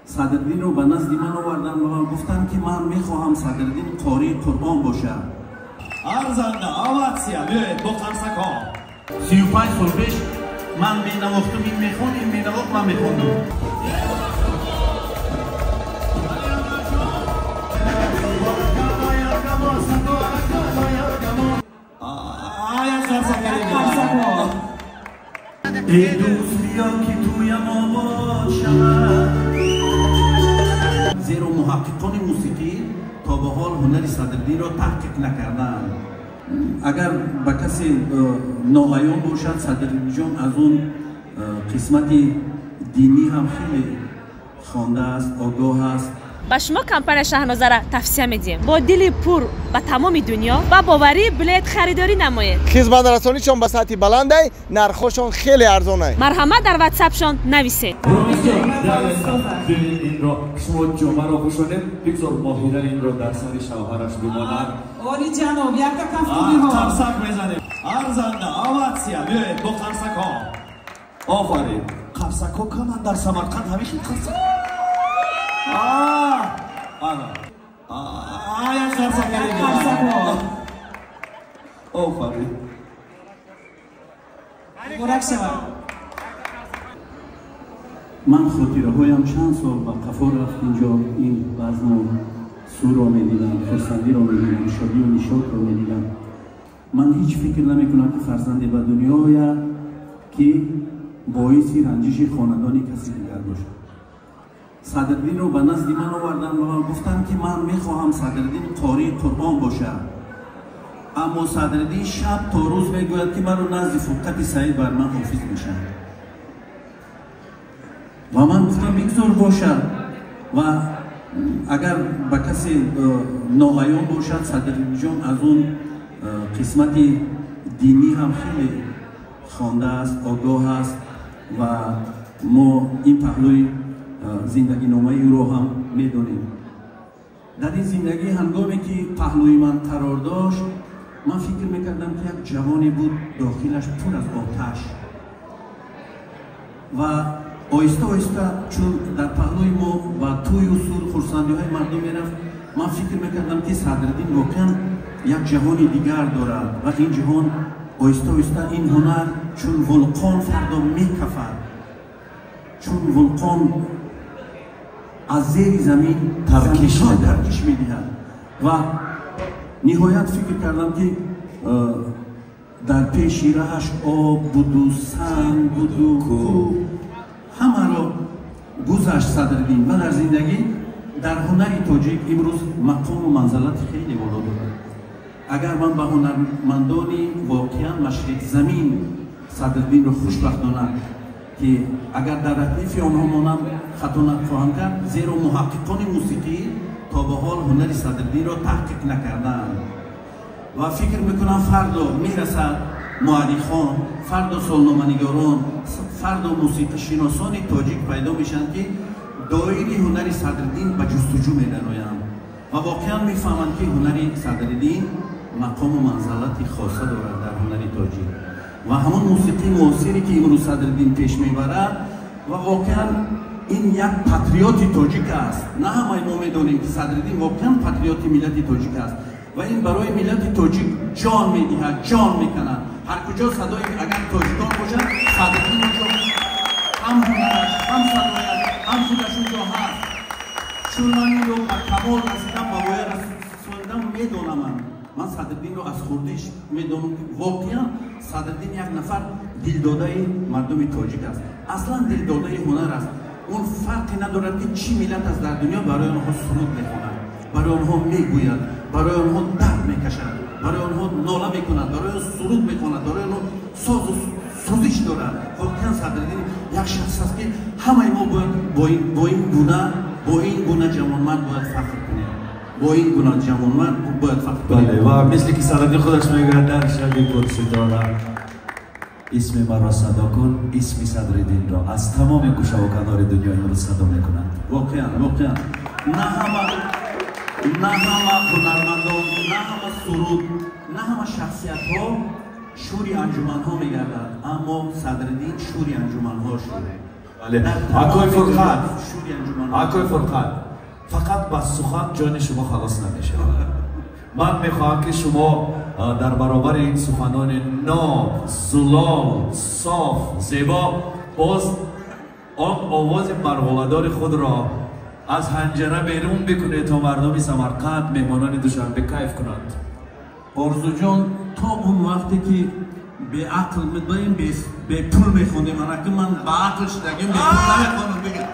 صدرالدین رو به نزد من آوردن و گفتن که من میخواهم صدرالدین قاری قرآن باشه. ارزنده اواتسیا بیاید با قرصک ها. 35 سال پیش من مینواختم، این میخوند، این مینواخت، من میخوندم. ای دوست بیا که توی ما باشم. زیرا محققان موسیقی تا به حال هنر صدرالدین را تحقیق نکردن. اگر به کسی ناآیان باشد، صدرالدین جان از اون قسمت دینی هم خیلی خوانده است، آگاه است. با شما کمپانی شاهنامه را توصیه می‌دیم با دل پر به تمام دنیا و باوری بلیط خریداری نمایید. خدمت رسانیشان به سطح بلند است، نرخشان خیلی ارزان است. مرحمت در واتساپشان نویسید. این را شما جمعه را خوشانید بگذار ماهیره این را در سر شوهرش بماند. اولی جناب یک کف خوبی ها قرصک میزنیم. ارزنده اواتسیا بیاید با قرصک ها. آفرین. قرصک ها کمند در سمرقند همیشه قرصک. یک قرصک ها. آفرین. برک شود. من خاطره هایم چند سال با قفا رفت اینجا این بزم سور را میدیدم، خرسندی را میدیدم، شادی و نشاط را میدیدم. من هیچ فکر نمی کنم که فرزندی به دنیا آید که باعث رنجش خاندانی کسی دیگر باشد. صدرالدین رو به نزد من آوردن و گفتن که من میخواهم صدرالدین قاری قرآن باشه. اما صدرالدین شب تا روز میگوید که من رو نزد فقط سعید بر من حافظ میشن. و من گفتم بگذار باشد و اگر به کسی ناآیان باشد، صدرالدین جان از اون قسمت دینی هم خیلی خوانده است، آگاه است و ما این پهلوی زندگی نامه او رو هم میدونیم. در این زندگی هنگامی که پهلوی من قرار داشت، من فکر میکردم که یک جوانی بود داخلش پر از آتش و آیسته آیسته چون در پهلوی ما و توی و سور خرسندی های مردم میرفت، من فکر میکردم که صدرالدین واقعا یک جهان دیگر دارد و این جهان آیسته آیسته این هنر چون ولقان فردا میکفد، چون ولقان از زیر زمین ترکش میدهد و نهایت فکر کردم که در پیش رهش آب بود و سنگ بود و کوه همه را گذشت صدرالدین و در زندگی در هنر تاجیک امروز مقام و منزلت خیلی بالا دارد. اگر من به هنرمندانی واقعا مشرق زمین صدرالدین را خوشبختانه که اگر در ردیف آنها مانم خطا نخواهم کرد، زیرا محققان موسیقی تا به حال هنر صدرالدین را تحقیق نکردند و فکر میکنم فردا میرسد معلی خان، فردا سالنامه‌نگاران، فردا موسیقی شناسان تاجیک پیدا میشن که دایره هنر صدرالدین به جستجو می‌نمایند و واقعا میفهمند که هنر صدرالدین مقام و منزلت خاصه دارد در هنر تاجیک و همون موسیقی معاصری که امروز صدرالدین پیش میبرد و واقعا این یک پاتریوت تاجیک است. نه همه ما میدونیم که صدرالدین واقعا پاتریوت ملت تاجیک است و این برای ملت تاجیک جان میدهد، جان میکند. هر کجا صدای اگر تاجیکان باشد، صدرالدین اونجا هم هنرش، هم صدایش، هم خودش اونجا هست. چون من این رو به کمال رسیدم و باید رسیدم میدونم. من صدرالدین رو از خوردیش میدونم که واقعا صدرالدین یک نفر دلداده مردم تاجیک است. اصلا دلداده هنر است. اون فرقی ندارد که چی ملت از در دنیا برای آنها سرود میخواند، برای آنها میگوید، برای آنها درد میکشد، برای آنها ناله میکند، برای آنها سرود میخواند، برای آنها ساز و سوزش دارد. واقعا صدرالدین یک شخص است که همه ما با این گونه جوانمرد باید فخر کنیم. با این گونه جوانمرد باید فخر کنیم. بله و مثل که صدرالدین خودش میگوید در شب پرستاره اسم مرا صدا کن، اسم صدرالدین را از تمام گوشه و کنار دنیا امروز صدا میکنند. واقعا نه همه هنرمندان، نه همه سرود، نه همه شخصیت ها شوری انجمن ها میگردند، اما صدرالدین شوری انجمن ها شده و آقای فرقت فقط با سخن جان شما خلاص نمیشه. من میخواهم که شما در برابر این سخنان ناب، زلال، صاف، زیبا باز آن آواز مرغله‌دار خود را از حنجره بیرون بکنید تا مردم سمرقند مهمانان دوشنبه کیف کنند. آرزو جان تا اون وقتی که به عقل می‌دهیم به پول میخونیم که من به عقل شدگیم به پول نمیخونم بگم.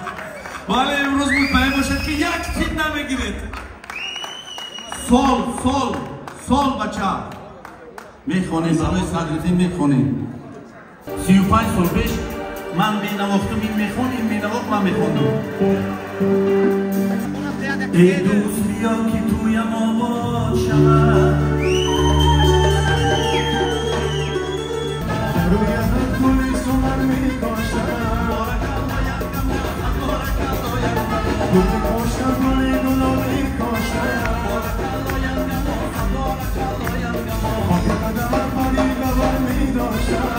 بله امروز مطمئن باشد که یک تین نمیگیرید. سال بچه میخونیم برای صدرالدین میخونیم 35 سال پیش من مینواختم این میخون این مینواخت من میخوندم ای دوست بیا که تویم آباد شود روی هر گلی تو من میکاشم گلی کاشم گلی گلا میکاشم خاک قدم پری لبا میداشم